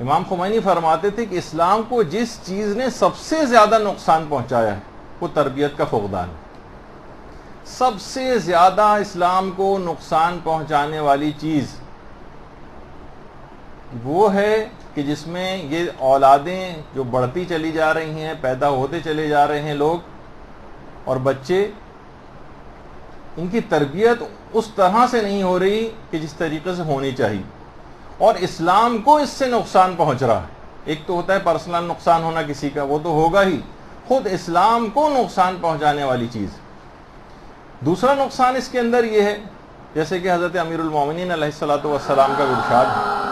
امام خمینی فرماتے تھے کہ اسلام کو جس چیز نے سب سے زیادہ نقصان پہنچایا ہے وہ تربیت کا فقدان ہے۔ سب سے زیادہ اسلام کو نقصان پہنچانے والی چیز وہ ہے کہ جس میں یہ اولادیں جو بڑھتی چلی جا رہی ہیں، پیدا ہوتے چلے جا رہے ہیں لوگ اور بچے، ان کی تربیت اس طرح سے نہیں ہو رہی کہ جس طریقے سے ہونی چاہیے، اور اسلام کو اس سے نقصان پہنچ رہا ہے۔ ایک تو ہوتا ہے پرسنل نقصان ہونا کسی کا، وہ تو ہوگا ہی، خود اسلام کو نقصان پہنچانے والی چیز۔ دوسرا نقصان اس کے اندر یہ ہے، جیسے کہ حضرت امیر المومنین علیہ الصلوۃ والسلام کا ارشاد ہے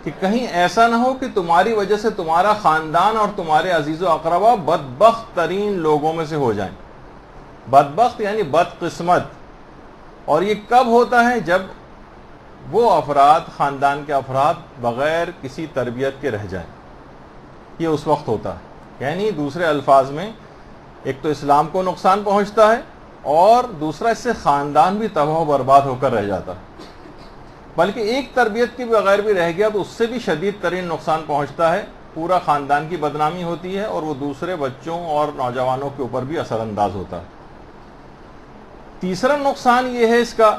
کہ کہیں ایسا نہ ہو کہ تمہاری وجہ سے تمہارا خاندان اور تمہارے عزیز و اقربا بدبخت ترین لوگوں میں سے ہو جائیں۔ بدبخت یعنی بدقسمت، اور یہ کب ہوتا ہے؟ جب وہ افراد، خاندان کے افراد بغیر کسی تربیت کے رہ جائیں، یہ اس وقت ہوتا ہے۔ یعنی دوسرے الفاظ میں ایک تو اسلام کو نقصان پہنچتا ہے، اور دوسرا اس سے خاندان بھی تباہ و برباد ہو کر رہ جاتا ہے۔ بلکہ ایک تربیت کے بغیر بھی رہ گیا تو اس سے بھی شدید ترین نقصان پہنچتا ہے، پورا خاندان کی بدنامی ہوتی ہے اور وہ دوسرے بچوں اور نوجوانوں کے اوپر بھی اثر انداز ہوتا ہے۔ تیسرا نقصان یہ ہے اس کا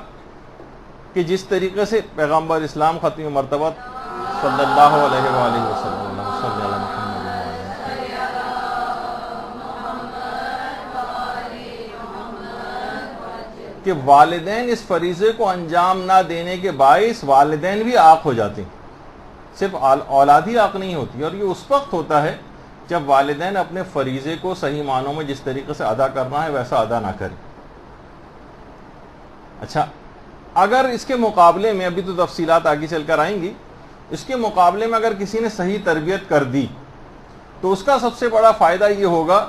کہ جس طریقے سے پیغمبر اسلام ختم مرتبہ صلی اللہ علیہ وآلہ وسلم صلی اللہ کہ والدین اس فریضے کو انجام نہ دینے کے باعث والدین بھی عاق ہو جاتے ہیں، صرف اولاد ہی عاق نہیں ہوتی، اور یہ اس وقت ہوتا ہے جب والدین اپنے فریضے کو صحیح معنوں میں جس طریقے سے ادا کرنا ہے ویسا ادا نہ کریں۔ اچھا، اگر اس کے مقابلے میں، ابھی تو تفصیلات آگے چل کر آئیں گی، اس کے مقابلے میں اگر کسی نے صحیح تربیت کر دی تو اس کا سب سے بڑا فائدہ یہ ہوگا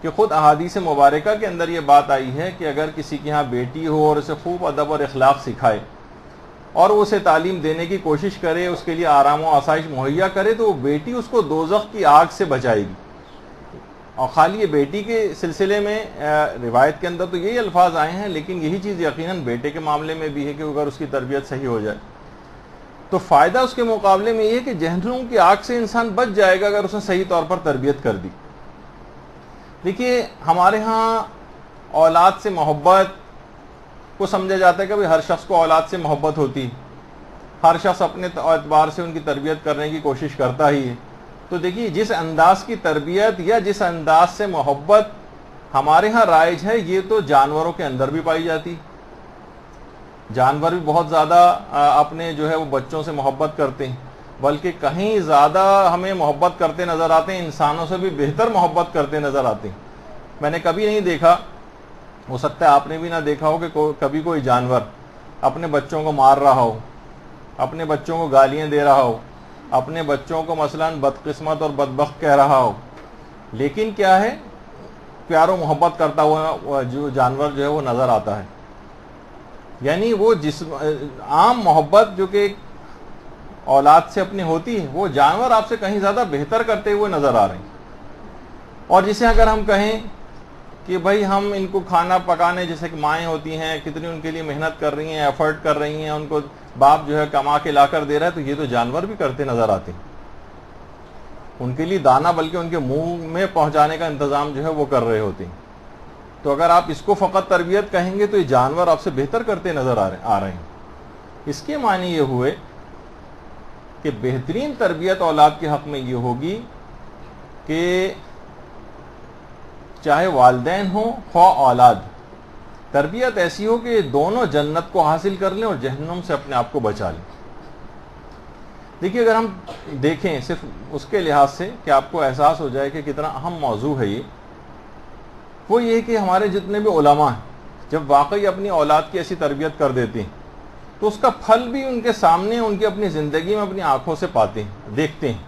کہ خود احادیث مبارکہ کے اندر یہ بات آئی ہے کہ اگر کسی کے ہاں بیٹی ہو اور اسے خوب ادب اور اخلاق سکھائے اور وہ اسے تعلیم دینے کی کوشش کرے، اس کے لیے آرام و آسائش مہیا کرے، تو وہ بیٹی اس کو دوزخ کی آگ سے بچائے گی۔ اور خالی یہ بیٹی کے سلسلے میں روایت کے اندر تو یہی الفاظ آئے ہیں، لیکن یہی چیز یقیناً بیٹے کے معاملے میں بھی ہے کہ اگر اس کی تربیت صحیح ہو جائے تو فائدہ اس کے مقابلے میں یہ ہے کہ جہنم کی آگ سے انسان بچ جائے گا اگر اس نے صحیح طور پر تربیت کر دی۔ دیکھیے، ہمارے ہاں اولاد سے محبت کو سمجھا جاتا ہے کہ ہر شخص کو اولاد سے محبت ہوتی ہے، ہر شخص اپنے اعتبار سے ان کی تربیت کرنے کی کوشش کرتا ہی ہے۔ تو دیکھیے، جس انداز کی تربیت یا جس انداز سے محبت ہمارے ہاں رائج ہے، یہ تو جانوروں کے اندر بھی پائی جاتی۔ جانور بھی بہت زیادہ اپنے جو ہے وہ بچوں سے محبت کرتے ہیں، بلکہ کہیں زیادہ ہمیں محبت کرتے نظر آتے ہیں، انسانوں سے بھی بہتر محبت کرتے نظر آتے ہیں۔ میں نے کبھی نہیں دیکھا، ہو سکتا ہے آپ نے بھی نہ دیکھا ہو، کہ کبھی کوئی جانور اپنے بچوں کو مار رہا ہو، اپنے بچوں کو گالیاں دے رہا ہو، اپنے بچوں کو مثلاً بدقسمت اور بدبخت کہہ رہا ہو، لیکن کیا ہے، پیار و محبت کرتا ہوا جو جانور جو ہے وہ نظر آتا ہے۔ یعنی وہ عام محبت جو کہ اولاد سے اپنی ہوتی ہے، وہ جانور آپ سے کہیں زیادہ بہتر کرتے ہوئے نظر آ رہے ہیں۔ اور جسے اگر ہم کہیں کہ بھائی ہم ان کو کھانا پکانے، جیسے کہ مائیں ہوتی ہیں، کتنی ان کے لیے محنت کر رہی ہیں، ایفرٹ کر رہی ہیں، ان کو باپ جو ہے کما کے لا کر دے رہا ہے، تو یہ تو جانور بھی کرتے نظر آتے ہیں۔ ان کے لیے دانا بلکہ ان کے منہ میں پہنچانے کا انتظام جو ہے وہ کر رہے ہوتے ہیں۔ تو اگر آپ اس کو فقط تربیت کہیں گے تو یہ جانور آپ سے بہتر کرتے نظر آ رہے ہیں۔ اس کے معنی یہ ہوئے کہ بہترین تربیت اولاد کے حق میں یہ ہوگی کہ چاہے والدین ہوں خواہ اولاد، تربیت ایسی ہو کہ دونوں جنت کو حاصل کر لیں اور جہنم سے اپنے آپ کو بچا لیں۔ دیکھیے، اگر ہم دیکھیں صرف اس کے لحاظ سے کہ آپ کو احساس ہو جائے کہ کتنا اہم موضوع ہے یہ، وہ یہ کہ ہمارے جتنے بھی علماء ہیں جب واقعی اپنی اولاد کی ایسی تربیت کر دیتے ہیں تو اس کا پھل بھی ان کے سامنے، ان کی اپنی زندگی میں اپنی آنکھوں سے پاتے ہیں، دیکھتے ہیں۔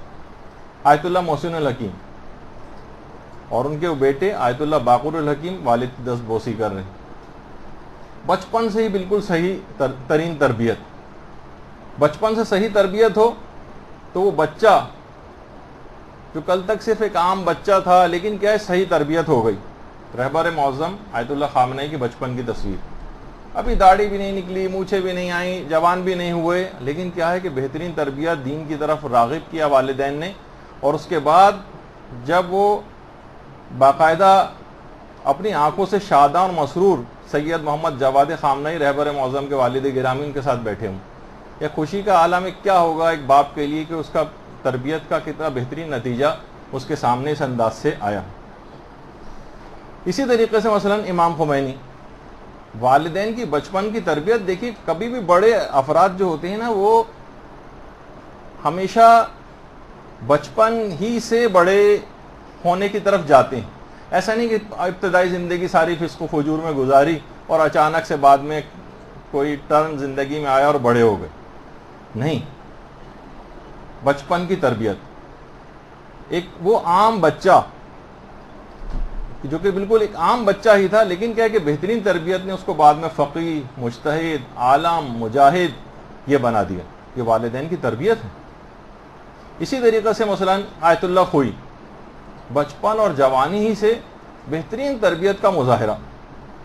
آیت اللہ محسن الحکیم اور ان کے بیٹے آیت اللہ باقر الحکیم والد کی دست بوسی کر رہے ہیں، بچپن سے ہی بالکل صحیح ترین تربیت۔ بچپن سے صحیح تربیت ہو تو وہ بچہ جو کل تک صرف ایک عام بچہ تھا، لیکن کیا ہے، صحیح تربیت ہو گئی، رہبر معظم آیت اللہ خامنئی کی بچپن کی تصویر. ابھی داڑھی بھی نہیں نکلی، مونچھیں بھی نہیں آئیں، جوان بھی نہیں ہوئے، لیکن کیا ہے کہ بہترین تربیت دین کی طرف راغب کیا والدین نے. اور اس کے بعد جب وہ باقاعدہ اپنی آنکھوں سے شاداں اور مسرور سید محمد جواد خامنئی رہبر معظم کے والد گرامی ان کے ساتھ بیٹھے ہوں، یہ خوشی کا عالم کیا ہوگا ایک باپ کے لیے کہ اس کا تربیت کا کتنا بہترین نتیجہ اس کے سامنے اس انداز سے آیا. اسی طریقے سے مثلا امام خمینی، والدین کی بچپن کی تربیت دیکھیے. کبھی بھی بڑے افراد جو ہوتے ہیں نا وہ ہمیشہ بچپن ہی سے بڑے ہونے کی طرف جاتے ہیں. ایسا نہیں کہ ابتدائی زندگی ساری فسق و فجور میں گزاری اور اچانک سے بعد میں کوئی ٹرن زندگی میں آیا اور بڑے ہو گئے. نہیں، بچپن کی تربیت. ایک وہ عام بچہ جو کہ بالکل ایک عام بچہ ہی تھا، لیکن کیا ہے کہ بہترین تربیت نے اس کو بعد میں فقیہ، مجتہد، عالم، مجاہد یہ بنا دیا. یہ والدین کی تربیت ہے. اسی طریقے سے مثلا آیت اللہ خوئی، بچپن اور جوانی ہی سے بہترین تربیت کا مظاہرہ.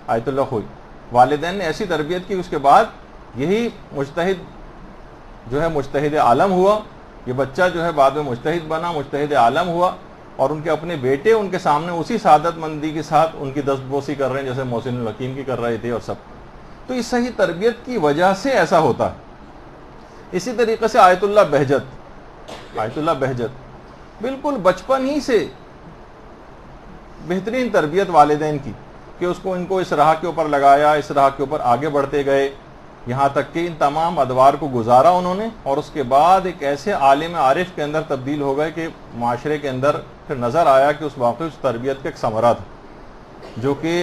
آیت اللہ خوئی والدین نے ایسی تربیت کی، اس کے بعد یہی مجتہد جو ہے مجتہد عالم ہوا. یہ بچہ جو ہے بعد میں مجتہد بنا، مجتہد عالم ہوا، اور ان کے اپنے بیٹے ان کے سامنے اسی سعادت مندی کے ساتھ ان کی دستبوسی کر رہے ہیں جیسے محسن الحکیم کی کر رہے تھے اور سب. تو اس صحیح تربیت کی وجہ سے ایسا ہوتا ہے. اسی طریقے سے آیت اللہ بہجت، آیت اللہ بہجت بالکل بچپن ہی سے بہترین تربیت والدین کی کہ اس کو ان کو اس راہ کے اوپر لگایا، اس راہ کے اوپر آگے بڑھتے گئے، یہاں تک کہ ان تمام ادوار کو گزارا انہوں نے، اور اس کے بعد ایک ایسے عالم عارف کے اندر تبدیل ہو گئے کہ معاشرے کے اندر پھر نظر آیا کہ اس واقعی اس تربیت کا ایک ثمرہ تھا جو کہ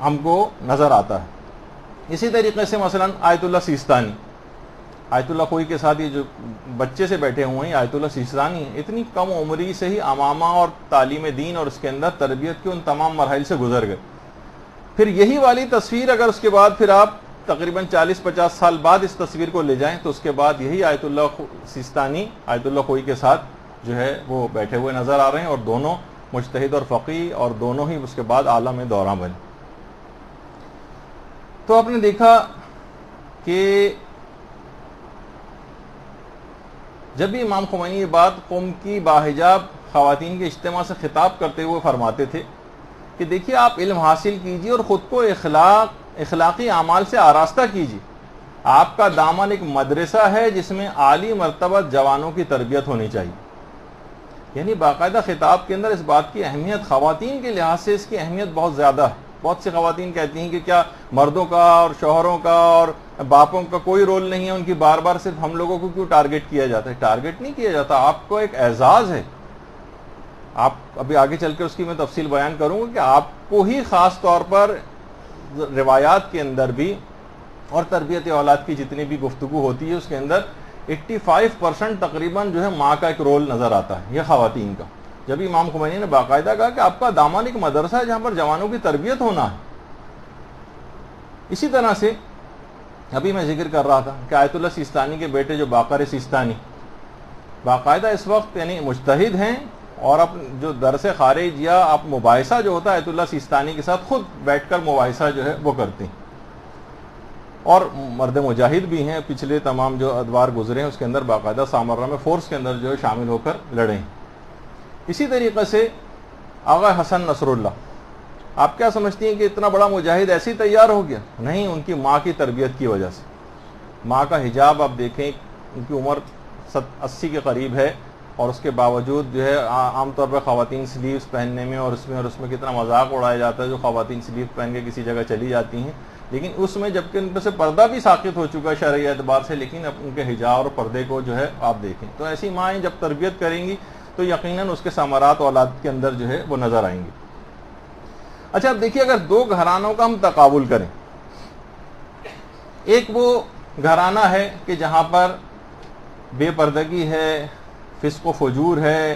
ہم کو نظر آتا ہے. اسی طریقے سے مثلا آیت اللہ سیستانی، آیت اللہ خوئی کے ساتھ یہ جو بچے سے بیٹھے ہوئے ہیں آیت اللہ سیستانی، اتنی کم عمری سے ہی امامہ اور تعلیم دین اور اس کے اندر تربیت کے ان تمام مراحل سے گزر گئے. پھر یہی والی تصویر اگر اس کے بعد پھر آپ تقریباً 40-50 سال بعد اس تصویر کو لے جائیں تو اس کے بعد یہی آیت اللہ سیستانی آیت اللہ خوئی کے ساتھ جو ہے وہ بیٹھے ہوئے نظر آ رہے ہیں، اور دونوں مجتہد اور فقیہ، اور دونوں ہی اس کے بعد عالم دوراں بنے. تو آپ نے دیکھا کہ جب بھی امام خمینی یہ بات قوم کی باحجاب خواتین کے اجتماع سے خطاب کرتے ہوئے فرماتے تھے کہ دیکھیے آپ علم حاصل کیجیے اور خود کو اخلاقی اعمال سے آراستہ کیجیے. آپ کا دامن ایک مدرسہ ہے جس میں عالی مرتبہ جوانوں کی تربیت ہونی چاہیے. یعنی باقاعدہ خطاب کے اندر اس بات کی اہمیت، خواتین کے لحاظ سے اس کی اہمیت بہت زیادہ ہے. بہت سی خواتین کہتی ہیں کہ کیا مردوں کا اور شوہروں کا اور باپوں کا کوئی رول نہیں ہے، ان کی بار بار صرف ہم لوگوں کو کیوں ٹارگٹ کیا جاتا ہے؟ ٹارگٹ نہیں کیا جاتا، آپ کو ایک اعزاز ہے. آپ ابھی آگے چل کے اس کی میں تفصیل بیان کروں گا کہ آپ کو ہی خاص طور پر روایات کے اندر بھی اور تربیت اولاد کی جتنی بھی گفتگو ہوتی ہے اس کے اندر 85% تقریباً جو ہے ماں کا ایک رول نظر آتا ہے، یہ خواتین کا. جب امام خمینی نے باقاعدہ کہا کہ آپ کا دامن ایک مدرسہ ہے جہاں پر جوانوں کی تربیت ہونا ہے. اسی طرح سے ابھی میں ذکر کر رہا تھا کہ آیت اللہ سیستانی کے بیٹے جو باقر سیستانی باقاعدہ اس وقت یعنی مجتہد ہیں، اور اب جو درس خارج یا آپ مباحثہ جو ہوتا ہے آیت اللہ سیستانی کے ساتھ خود بیٹھ کر مباحثہ جو ہے وہ کرتے ہیں، اور مرد مجاہد بھی ہیں. پچھلے تمام جو ادوار گزرے ہیں اس کے اندر باقاعدہ سامرہ میں فورس کے اندر جو ہے شامل ہو کر لڑے ہیں. اسی طریقے سے آغا حسن نصر اللہ، آپ کیا سمجھتی ہیں کہ اتنا بڑا مجاہد ایسے ہی تیار ہو گیا؟ نہیں، ان کی ماں کی تربیت کی وجہ سے. ماں کا حجاب آپ دیکھیں، ان کی عمر 80 کے قریب ہے، اور اس کے باوجود جو ہے عام طور پر خواتین سلیوز پہننے میں اور اس میں کتنا مذاق اڑایا جاتا ہے جو خواتین سلیوز پہن کے کسی جگہ چلی جاتی ہیں، لیکن اس میں جبکہ ان پہ سے پردہ بھی ساقط ہو چکا ہے شرعی اعتبار سے، لیکن اب ان کے حجاب اور پردے کو جو ہے آپ دیکھیں. تو ایسی مائیں جب تربیت کریں گی تو یقیناً اس کے ثمرات اولاد کے اندر جو ہے وہ نظر آئیں گے. اچھا اب دیکھیے، اگر دو گھرانوں کا ہم تقابل کریں، ایک وہ گھرانہ ہے کہ جہاں پر بے پردگی ہے، فسق و فجور ہے،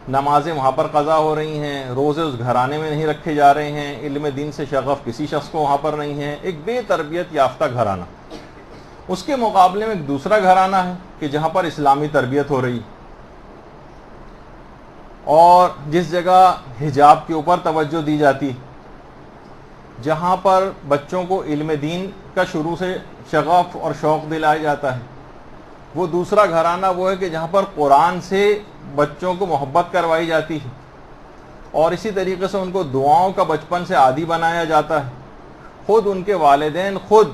نمازیں وہاں پر قضا ہو رہی ہیں، روزے اس گھرانے میں نہیں رکھے جا رہے ہیں، علم دین سے شغف کسی شخص کو وہاں پر نہیں ہے، ایک بے تربیت یافتہ گھرانہ. اس کے مقابلے میں ایک دوسرا گھرانہ ہے کہ جہاں پر اسلامی تربیت ہو رہی، اور جس جگہ حجاب کے اوپر توجہ دی جاتی، جہاں پر بچوں کو علم دین کا شروع سے شغف اور شوق دلایا جاتا ہے، وہ دوسرا گھرانہ وہ ہے کہ جہاں پر قرآن سے بچوں کو محبت کروائی جاتی ہے، اور اسی طریقے سے ان کو دعاؤں کا بچپن سے عادی بنایا جاتا ہے۔ خود ان کے والدین خود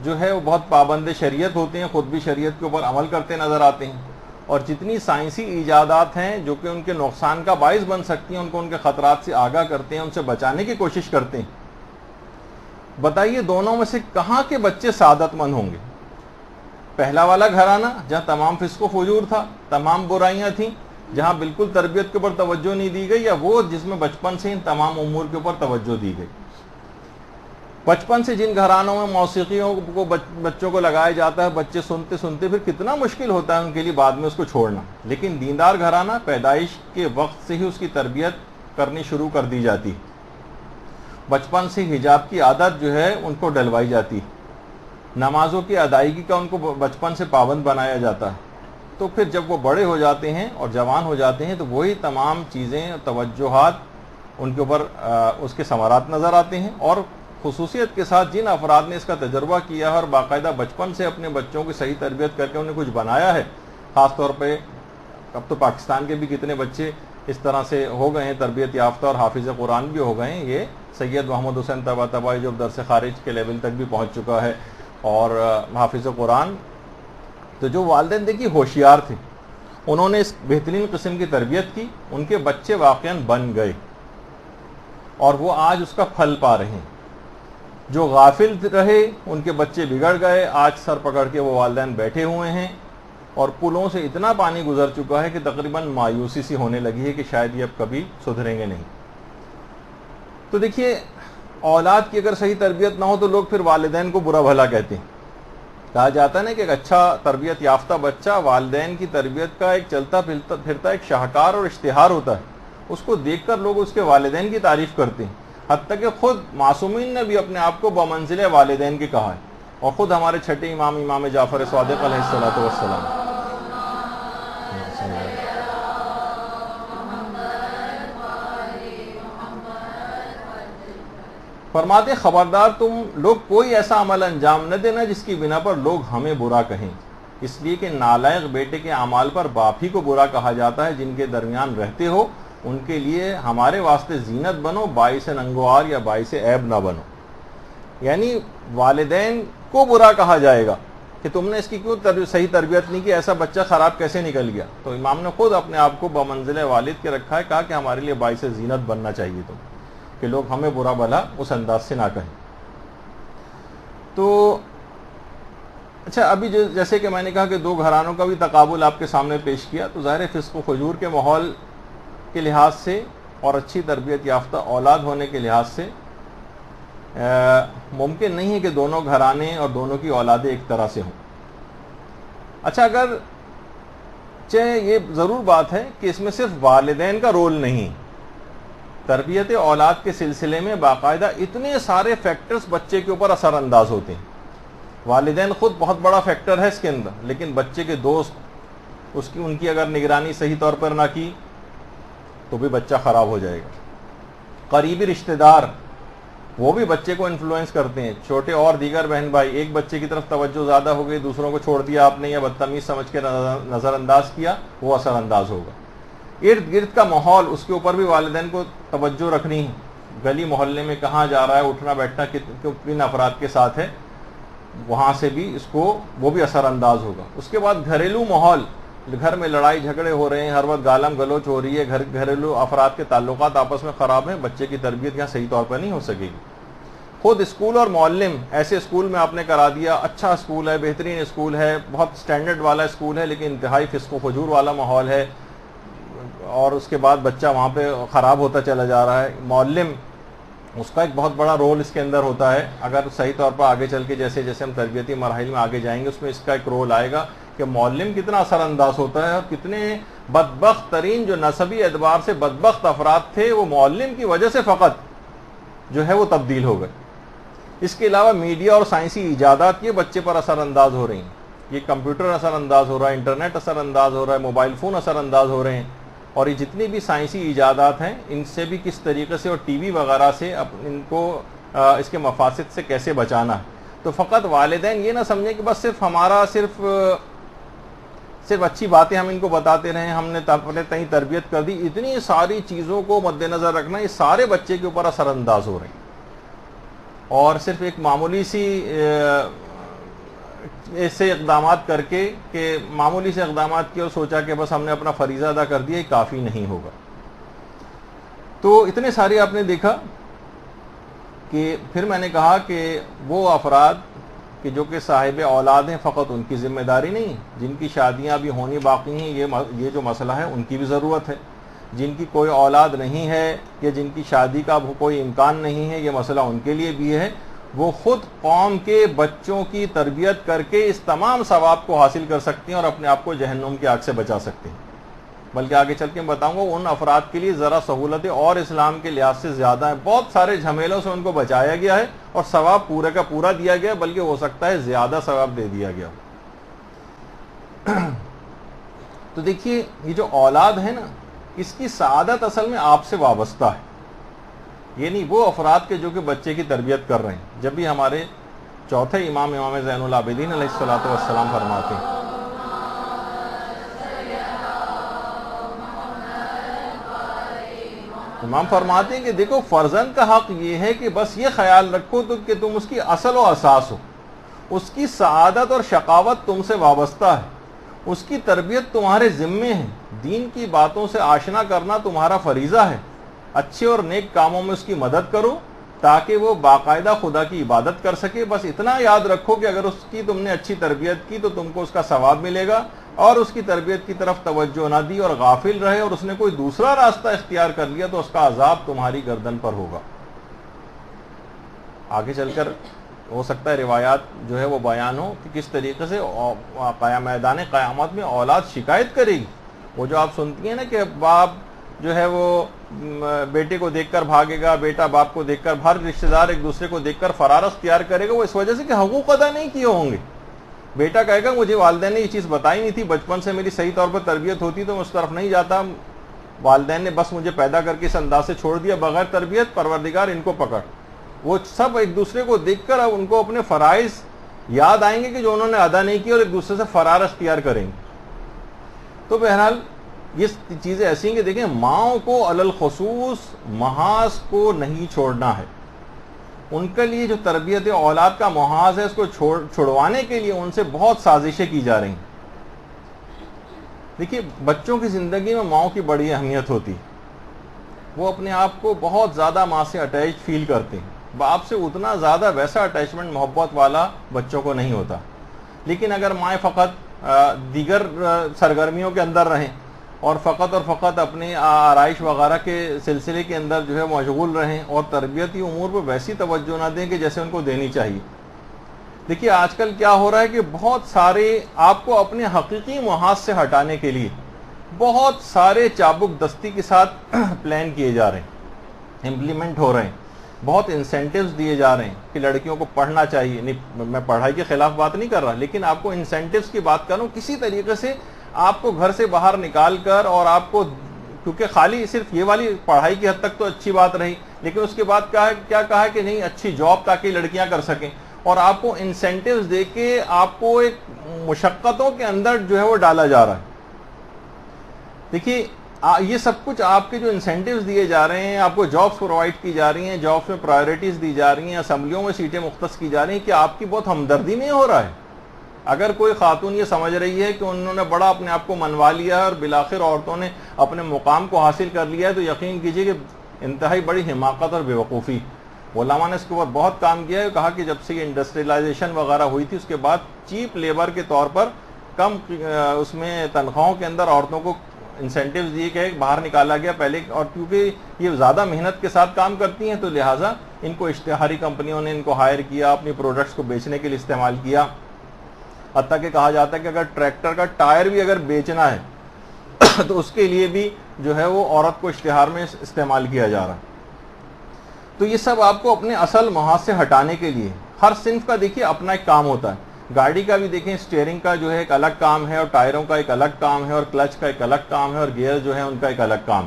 جو ہے وہ بہت پابند شریعت ہوتے ہیں، خود بھی شریعت کے اوپر عمل کرتے نظر آتے ہیں، اور جتنی سائنسی ایجادات ہیں جو کہ ان کے نقصان کا باعث بن سکتی ہیں ان کو ان کے خطرات سے آگاہ کرتے ہیں، ان سے بچانے کی کوشش کرتے ہیں۔ بتائیے دونوں میں سے کہاں کے بچے سعادت مند ہوں گے؟ پہلا والا گھرانہ جہاں تمام فسق و فجور تھا، تمام برائیاں تھیں، جہاں بالکل تربیت کے اوپر توجہ نہیں دی گئی، یا وہ جس میں بچپن سے ان تمام امور کے اوپر توجہ دی گئی؟ بچپن سے جن گھرانوں میں موسیقیوں کو بچوں کو لگایا جاتا ہے، بچے سنتے سنتے پھر کتنا مشکل ہوتا ہے ان کے لیے بعد میں اس کو چھوڑنا، لیکن دیندار گھرانہ پیدائش کے وقت سے ہی اس کی تربیت کرنی شروع کر دی جاتی، بچپن سے حجاب کی عادت جو ہے ان کو ڈلوائی جاتی، نمازوں کی ادائیگی کا ان کو بچپن سے پابند بنایا جاتا ہے۔ تو پھر جب وہ بڑے ہو جاتے ہیں اور جوان ہو جاتے ہیں تو وہی تمام چیزیں توجہات ان کے اوپر اس کے ثمرات نظر آتے ہیں، اور خصوصیت کے ساتھ جن افراد نے اس کا تجربہ کیا ہے اور باقاعدہ بچپن سے اپنے بچوں کی صحیح تربیت کر کے انہیں کچھ بنایا ہے، خاص طور پہ اب تو پاکستان کے بھی کتنے بچے اس طرح سے ہو گئے ہیں، تربیت یافتہ اور حافظ قرآن بھی ہو گئے ہیں۔ یہ سید محمد حسین طباطبائی جو درس خارج کے لیول تک بھی پہنچ چکا ہے، اور حافظ قرآن، تو جو والدین دیکھیے ہوشیار تھے، انہوں نے اس بہترین قسم کی تربیت کی، ان کے بچے واقعاً بن گئے اور وہ آج اس کا پھل پا رہے ہیں۔ جو غافل رہے ان کے بچے بگڑ گئے، آج سر پکڑ کے وہ والدین بیٹھے ہوئے ہیں، اور پلوں سے اتنا پانی گزر چکا ہے کہ تقریباً مایوسی سی ہونے لگی ہے کہ شاید یہ اب کبھی سدھریں گے نہیں۔ تو دیکھیے اولاد کی اگر صحیح تربیت نہ ہو تو لوگ پھر والدین کو برا بھلا کہتے ہیں۔ کہا جاتا ہے نا کہ ایک اچھا تربیت یافتہ بچہ والدین کی تربیت کا ایک چلتا پھرتا ایک شاہکار اور اشتہار ہوتا ہے، اس کو دیکھ کر لوگ اس کے والدین کی تعریف کرتے ہیں، حتیٰ کہ خود معصومین نے بھی اپنے آپ کو بمنزل والدین کے کہا ہے، اور خود ہمارے چھٹے امام جعفر صادق علیہ الصلوۃ والسلام فرماتے خبردار تم لوگ کوئی ایسا عمل انجام نہ دینا جس کی بنا پر لوگ ہمیں برا کہیں، اس لیے کہ نالائق بیٹے کے اعمال پر باپ ہی کو برا کہا جاتا ہے، جن کے درمیان رہتے ہو ان کے لیے ہمارے واسطے زینت بنو، باعث ننگوار یا باعث عیب نہ بنو۔ یعنی والدین کو برا کہا جائے گا کہ تم نے اس کی کیوں صحیح تربیت نہیں کی، ایسا بچہ خراب کیسے نکل گیا؟ تو امام نے خود اپنے آپ کو بمنزل والد کے رکھا ہے، کہا کہ ہمارے لیے باعث زینت بننا چاہیے تم، کہ لوگ ہمیں برا بھلا اس انداز سے نہ کہیں۔ تو اچھا، ابھی جیسے کہ میں نے کہا کہ دو گھرانوں کا بھی تقابل آپ کے سامنے پیش کیا، تو ظاہر فسق و فجور کے ماحول کے لحاظ سے اور اچھی تربیت یافتہ اولاد ہونے کے لحاظ سے ممکن نہیں ہے کہ دونوں گھرانے اور دونوں کی اولادیں ایک طرح سے ہوں۔ اچھا، اگر یہ ضرور بات ہے کہ اس میں صرف والدین کا رول نہیں، تربیت اولاد کے سلسلے میں باقاعدہ اتنے سارے فیکٹرز بچے کے اوپر اثر انداز ہوتے ہیں۔ والدین خود بہت بڑا فیکٹر ہے اس کے اندر، لیکن بچے کے دوست ان کی اگر نگرانی صحیح طور پر نہ کی تو بھی بچہ خراب ہو جائے گا۔ قریبی رشتہ دار وہ بھی بچے کو انفلوئنس کرتے ہیں، چھوٹے اور دیگر بہن بھائی، ایک بچے کی طرف توجہ زیادہ ہو گئی، دوسروں کو چھوڑ دیا آپ نے یا بدتمیز سمجھ کے نظر انداز کیا، وہ اثر انداز ہوگا۔ ارد گرد کا ماحول، اس کے اوپر بھی والدین کو توجہ رکھنی ہے، گلی محلے میں کہاں جا رہا ہے، اٹھنا بیٹھنا کن افراد کے ساتھ ہے، وہاں سے بھی وہ بھی اثر انداز ہوگا۔ اس کے بعد گھریلو ماحول، گھر میں لڑائی جھگڑے ہو رہے ہیں، ہر وقت گالم گلوچ ہو رہی ہے، گھریلو افراد کے تعلقات آپس میں خراب ہیں، بچے کی تربیت یہاں صحیح طور پر نہیں ہو سکے گی۔ خود اسکول اور معلم، ایسے اسکول میں آپ نے کرا دیا، اچھا اسکول ہے، بہترین اسکول ہے، بہت سٹینڈرڈ والا اسکول ہے، لیکن انتہائی فسق و فجور والا ماحول ہے، اور اس کے بعد بچہ وہاں پہ خراب ہوتا چلا جا رہا ہے۔ معلم، اس کا ایک بہت بڑا رول اس کے اندر ہوتا ہے، اگر صحیح طور پر آگے چل کے جیسے جیسے ہم تربیتی مراحل میں آگے جائیں گے اس میں اس کا ایک رول آئے گا کہ معلم کتنا اثر انداز ہوتا ہے، اور کتنے بدبخت ترین جو نسبی اعتبار سے بدبخت افراد تھے وہ معلم کی وجہ سے فقط جو ہے وہ تبدیل ہو گئے۔ اس کے علاوہ میڈیا اور سائنسی ایجادات یہ بچے پر اثر انداز ہو رہی ہیں، یہ کمپیوٹر اثر انداز ہو رہا ہے، انٹرنیٹ اثر انداز ہو رہا ہے، موبائل فون اثر انداز ہو رہے ہیں، اور یہ جتنی بھی سائنسی ایجادات ہیں ان سے بھی کس طریقے سے اور ٹی وی وغیرہ سے ان کو اس کے مفاسد سے کیسے بچانا ہے. تو فقط والدین یہ نہ سمجھیں کہ بس صرف ہمارا صرف اچھی باتیں ہم ان کو بتاتے رہیں, ہم نے اپنے تئیں تربیت کر دی. اتنی ساری چیزوں کو مد نظر رکھنا, یہ سارے بچے کے اوپر اثر انداز ہو رہے ہیں. اور صرف ایک معمولی سی ایسے اقدامات کر کے کہ معمولی سے اقدامات کیے اور سوچا کہ بس ہم نے اپنا فریضہ ادا کر دیا, یہ کافی نہیں ہوگا. تو اتنے سارے آپ نے دیکھا کہ پھر میں نے کہا کہ وہ افراد کہ جو کہ صاحب اولاد ہیں فقط ان کی ذمہ داری نہیں, جن کی شادیاں بھی ہونی باقی ہیں یہ جو مسئلہ ہے ان کی بھی ضرورت ہے. جن کی کوئی اولاد نہیں ہے یا جن کی شادی کا کوئی امکان نہیں ہے, یہ مسئلہ ان کے لیے بھی ہے. وہ خود قوم کے بچوں کی تربیت کر کے اس تمام ثواب کو حاصل کر سکتے ہیں اور اپنے آپ کو جہنم کی آگ سے بچا سکتے ہیں. بلکہ آگے چل کے میں بتاؤں گا ان افراد کے لیے ذرا سہولتیں اور اسلام کے لحاظ سے زیادہ ہیں. بہت سارے جھمیلوں سے ان کو بچایا گیا ہے اور ثواب پورے کا پورا دیا گیا, بلکہ ہو سکتا ہے زیادہ ثواب دے دیا گیا. تو دیکھیے یہ جو اولاد ہے نا, اس کی سعادت اصل میں آپ سے وابستہ ہے. یہ نہیں وہ افراد کے جو کہ بچے کی تربیت کر رہے ہیں. جب بھی ہمارے چوتھے امام زین العابدین علیہ الصلوۃ والسلام فرماتے ہیں, امام فرماتے ہیں کہ دیکھو فرزند کا حق یہ ہے کہ بس یہ خیال رکھو تو کہ تم اس کی اصل و اساس ہو, اس کی سعادت اور شقاوت تم سے وابستہ ہے, اس کی تربیت تمہارے ذمے ہے, دین کی باتوں سے آشنا کرنا تمہارا فریضہ ہے. اچھے اور نیک کاموں میں اس کی مدد کرو تاکہ وہ باقاعدہ خدا کی عبادت کر سکے. بس اتنا یاد رکھو کہ اگر اس کی تم نے اچھی تربیت کی تو تم کو اس کا ثواب ملے گا, اور اس کی تربیت کی طرف توجہ نہ دی اور غافل رہے اور اس نے کوئی دوسرا راستہ اختیار کر لیا تو اس کا عذاب تمہاری گردن پر ہوگا. آگے چل کر ہو سکتا ہے روایات جو ہے وہ بیان ہو کہ کس طریقے سے میدان قیامت میں اولاد شکایت کرے گی. وہ جو آپ سنتی ہیں نا کہ باپ جو ہے وہ بیٹے کو دیکھ کر بھاگے گا, بیٹا باپ کو دیکھ کر, ہر رشتہ دار ایک دوسرے کو دیکھ کر فرار اختیار کرے گا, وہ اس وجہ سے کہ حقوق ادا نہیں کیے ہوں گے. بیٹا کہے گا مجھے والدین نے یہ چیز بتائی نہیں تھی, بچپن سے میری صحیح طور پر تربیت ہوتی تو میں اس طرف نہیں جاتا, والدین نے بس مجھے پیدا کر کے اس انداز سے چھوڑ دیا بغیر تربیت, پروردگار ان کو پکڑ. وہ سب ایک دوسرے کو دیکھ کر ان کو اپنے فرائض یاد آئیں گے کہ جو انہوں نے ادا نہیں کیا اور ایک دوسرے سے فرار اختیار کریں گے. تو بہرحال یہ چیزیں ایسی ہیں کہ دیکھیں ماؤں کو علی الخصوص محاذ کو نہیں چھوڑنا ہے. ان کے لیے جو تربیت اولاد کا محاذ ہے اس کو چھڑوانے کے لیے ان سے بہت سازشیں کی جا رہی ہیں. دیکھیے بچوں کی زندگی میں ماؤں کی بڑی اہمیت ہوتی, وہ اپنے آپ کو بہت زیادہ ماں سے اٹیچ فیل کرتے ہیں. باپ سے اتنا زیادہ ویسا اٹیچمنٹ محبت والا بچوں کو نہیں ہوتا. لیکن اگر مائیں فقط دیگر سرگرمیوں کے اندر رہیں اور فقط اپنے آرائش وغیرہ کے سلسلے کے اندر جو ہے مشغول رہیں اور تربیتی امور پہ ویسی توجہ نہ دیں کہ جیسے ان کو دینی چاہیے. دیکھیے آج کل کیا ہو رہا ہے کہ بہت سارے آپ کو اپنے حقیقی محاذ سے ہٹانے کے لیے بہت سارے چابک دستی کے ساتھ پلان کیے جا رہے ہیں, امپلیمنٹ ہو رہے ہیں, بہت انسینٹیوز دیے جا رہے ہیں کہ لڑکیوں کو پڑھنا چاہیے. نہیں میں پڑھائی کے خلاف بات نہیں کر رہا, لیکن آپ کو انسینٹیوز کی بات کر رہا ہوں. کسی طریقے سے آپ کو گھر سے باہر نکال کر, اور آپ کو کیونکہ خالی صرف یہ والی پڑھائی کی حد تک تو اچھی بات رہی, لیکن اس کے بعد کیا کہا کہ نہیں اچھی جاب تاکہ لڑکیاں کر سکیں, اور آپ کو انسینٹیوز دے کے آپ کو ایک مشقتوں کے اندر جو ہے وہ ڈالا جا رہا ہے. دیکھیے یہ سب کچھ آپ کے جو انسینٹیوز دیے جا رہے ہیں, آپ کو جابس پرووائڈ کی جا رہی ہیں, جابس میں پرائیورٹیز دی جا رہی ہیں, اسمبلیوں میں سیٹیں مختص کی جا رہی ہیں, کہ آپ کی بہت ہمدردی نہیں ہو رہا ہے. اگر کوئی خاتون یہ سمجھ رہی ہے کہ انہوں نے بڑا اپنے آپ کو منوا لیا ہے اور بالآخر عورتوں نے اپنے مقام کو حاصل کر لیا ہے, تو یقین کیجیے کہ انتہائی بڑی حماقت اور بیوقوفی. علماء نے اس کے اوپر بہت کام کیا ہے, کہا کہ جب سے یہ انڈسٹریلائزیشن وغیرہ ہوئی تھی اس کے بعد چیپ لیبر کے طور پر کم اس میں تنخواہوں کے اندر عورتوں کو انسینٹیوز دیے کہ باہر نکالا گیا پہلے, اور کیونکہ یہ زیادہ محنت کے ساتھ کام کرتی ہیں تو لہٰذا ان کو اشتہاری کمپنیوں نے ان کو ہائر کیا, اپنی پروڈکٹس کو بیچنے کے لیے استعمال کیا. حتیٰ کہ کہا جاتا ہے کہ اگر ٹریکٹر کا ٹائر بھی اگر بیچنا ہے تو اس کے لیے بھی جو ہے وہ عورت کو اشتہار میں استعمال کیا جا رہا ہے. تو یہ سب آپ کو اپنے اصل محاذ سے ہٹانے کے لیے ہر صنف کا دیکھیے اپنا ایک کام ہوتا ہے. گاڑی کا بھی دیکھیں اسٹیئرنگ کا جو ہے ایک الگ کام ہے، اور ٹائروں کا ایک الگ کام ہے، اور کلچ کا ایک الگ کام ہے، اور گیئر جو ہے ان کا ایک الگ کام.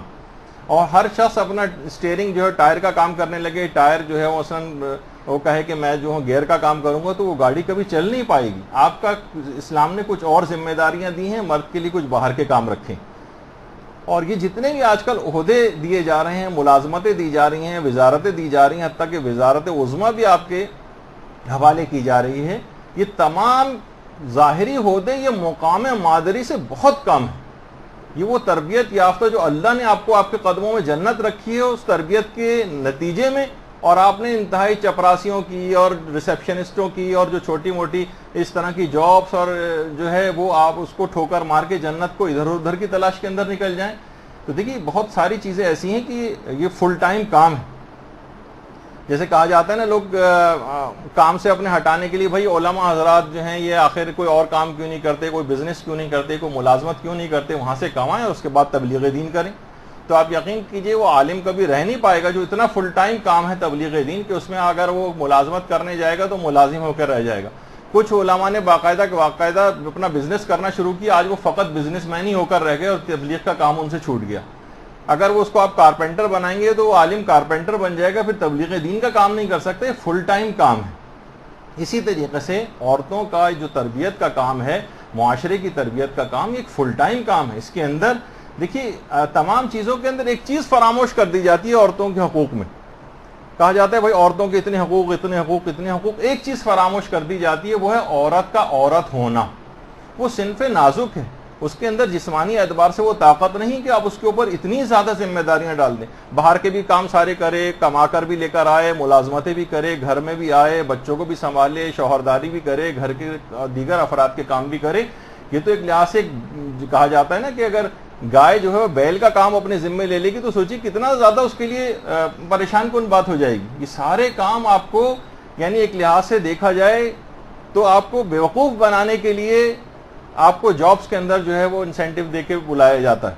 اور ہر شخص اپنا اسٹیئرنگ جو ہے ٹائر کا کام کرنے لگے، ٹائر جو ہے وہ مثلا وہ کہے کہ میں جو ہوں گیئر کا کام کروں گا، تو وہ گاڑی کبھی چل نہیں پائے گی. آپ کا اسلام نے کچھ اور ذمہ داریاں دی ہیں، مرد کے لیے کچھ باہر کے کام رکھیں. اور یہ جتنے بھی آج کل عہدے دیے جا رہے ہیں، ملازمتیں دی جا رہی ہیں، وزارتیں دی جا رہی ہیں، حتیٰ کہ وزارت عظمیٰ بھی آپ کے حوالے کی جا رہی ہے، یہ تمام ظاہری عہدے یہ مقام مادری سے بہت کم ہے. یہ وہ تربیت یافتہ جو اللہ نے آپ کو آپ کے قدموں میں جنت رکھی ہے، اس تربیت کے نتیجے میں، اور آپ نے انتہائی چپراسیوں کی اور ریسیپشنسٹوں کی اور جو چھوٹی موٹی اس طرح کی جابس اور جو ہے وہ آپ اس کو ٹھوکر مار کے جنت کو ادھر ادھر کی تلاش کے اندر نکل جائیں. تو دیکھیے بہت ساری چیزیں ایسی ہیں کہ یہ فل ٹائم کام ہے. جیسے کہا جاتا ہے نا، لوگ کام سے اپنے ہٹانے کے لیے بھائی علماء حضرات جو ہیں یہ آخر کوئی اور کام کیوں نہیں کرتے، کوئی بزنس کیوں نہیں کرتے، کوئی ملازمت کیوں نہیں کرتے، وہاں سے کمائیں اور اس کے بعد تبلیغ دین کریں. تو آپ یقین کیجئے وہ عالم کبھی رہ نہیں پائے گا جو اتنا فل ٹائم کام ہے تبلیغ دین کہ اس میں اگر وہ ملازمت کرنے جائے گا تو ملازم ہو کر رہ جائے گا. کچھ علماء نے باقاعدہ اپنا بزنس کرنا شروع کیا، آج وہ فقط بزنس مین ہی ہو کر رہ گئے اور تبلیغ کا کام ان سے چھوٹ گیا. اگر وہ اس کو آپ کارپینٹر بنائیں گے تو وہ عالم کارپینٹر بن جائے گا، پھر تبلیغ دین کا کام نہیں کر سکتے. فل ٹائم کام ہے. اسی طریقے سے عورتوں کا جو تربیت کا کام ہے، معاشرے کی تربیت کا کام، یہ ایک فل ٹائم کام ہے. اس کے اندر دیکھیے تمام چیزوں کے اندر ایک چیز فراموش کر دی جاتی ہے عورتوں کے حقوق میں. کہا جاتا ہے بھائی عورتوں کے اتنے حقوق اتنے حقوق اتنے حقوق، ایک چیز فراموش کر دی جاتی ہے، وہ ہے عورت کا عورت ہونا. وہ صنف نازک ہے، اس کے اندر جسمانی اعتبار سے وہ طاقت نہیں کہ آپ اس کے اوپر اتنی زیادہ ذمہ داریاں ڈال دیں. باہر کے بھی کام سارے کرے، کما کر بھی لے کر آئے، ملازمتیں بھی کرے، گھر میں بھی آئے، بچوں کو بھی سنبھالے، شوہرداری بھی کرے، گھر کے دیگر افراد کے کام بھی کرے. یہ تو ایک لحاظ سے کہا جاتا ہے نا کہ اگر گائے جو ہے بیل کا کام اپنے ذمہ لے لے گی تو سوچیے کتنا زیادہ اس کے لیے پریشان کن بات ہو جائے گی. یہ سارے کام آپ کو یعنی ایک لحاظ سے دیکھا جائے تو آپ کو بیوقوف بنانے کے لیے آپ کو جابس کے اندر جو ہے وہ انسینٹیو دے کے بلایا جاتا ہے.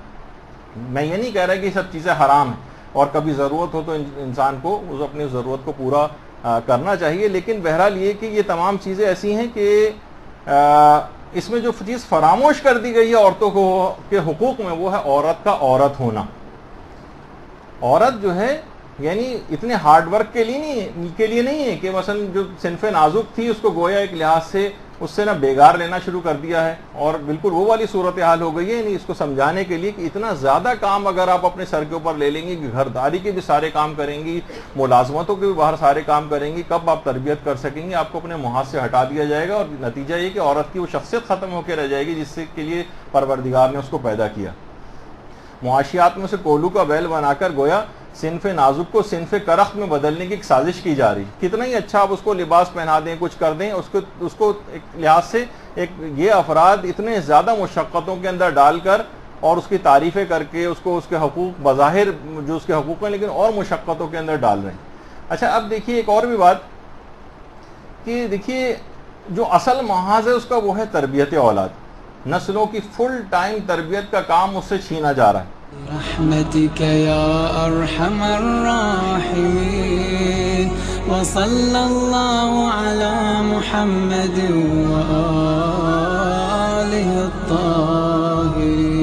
میں یہ نہیں کہہ رہا کہ یہ سب چیزیں حرام ہیں، اور کبھی ضرورت ہو تو انسان کو اپنی ضرورت کو پورا کرنا چاہیے، لیکن بہرحال یہ کہ یہ تمام چیزیں ایسی ہیں کہ اس میں جو چیز فراموش کر دی گئی ہے عورتوں کو کے حقوق میں، وہ ہے عورت کا عورت ہونا. عورت جو ہے یعنی اتنے ہارڈ ورک کے لیے نہیں ہے کہ مثلا جو صنف نازک تھی اس کو گویا ایک لحاظ سے اس سے نہ بیگار لینا شروع کر دیا ہے، اور بالکل وہ والی صورتحال ہو گئی ہے. نہیں، اس کو سمجھانے کے لیے کہ اتنا زیادہ کام اگر آپ اپنے سر کے اوپر لے لیں گی کہ گھرداری کے بھی سارے کام کریں گی، ملازمتوں کے بھی باہر سارے کام کریں گی، کب آپ تربیت کر سکیں گی؟ آپ کو اپنے محاذ سے ہٹا دیا جائے گا، اور نتیجہ یہ کہ عورت کی وہ شخصیت ختم ہو کے رہ جائے گی جس سے کے لیے پروردگار نے اس کو پیدا کیا. معاشیات میں سے کولو کا بیل بنا کر گویا صنف نازک کو صنف کرخت میں بدلنے کی ایک سازش کی جا رہی. کتنا ہی اچھا آپ اس کو لباس پہنا دیں، کچھ کر دیں، اس کو ایک لحاظ سے یہ افراد اتنے زیادہ مشقتوں کے اندر ڈال کر اور اس کی تعریفیں کر کے اس کو اس کے حقوق بظاہر جو اس کے حقوق ہیں لیکن اور مشقتوں کے اندر ڈال رہے ہیں. اچھا اب دیکھیے ایک اور بھی بات کہ دیکھیے جو اصل محاذ ہے اس کا وہ ہے تربیت اولاد. نسلوں کی فل ٹائم تربیت کا کام اس سے چھینا جا رہا ہے. برحمتك يا أرحم الراحمين وصلى الله على محمد وآله الطاهرين.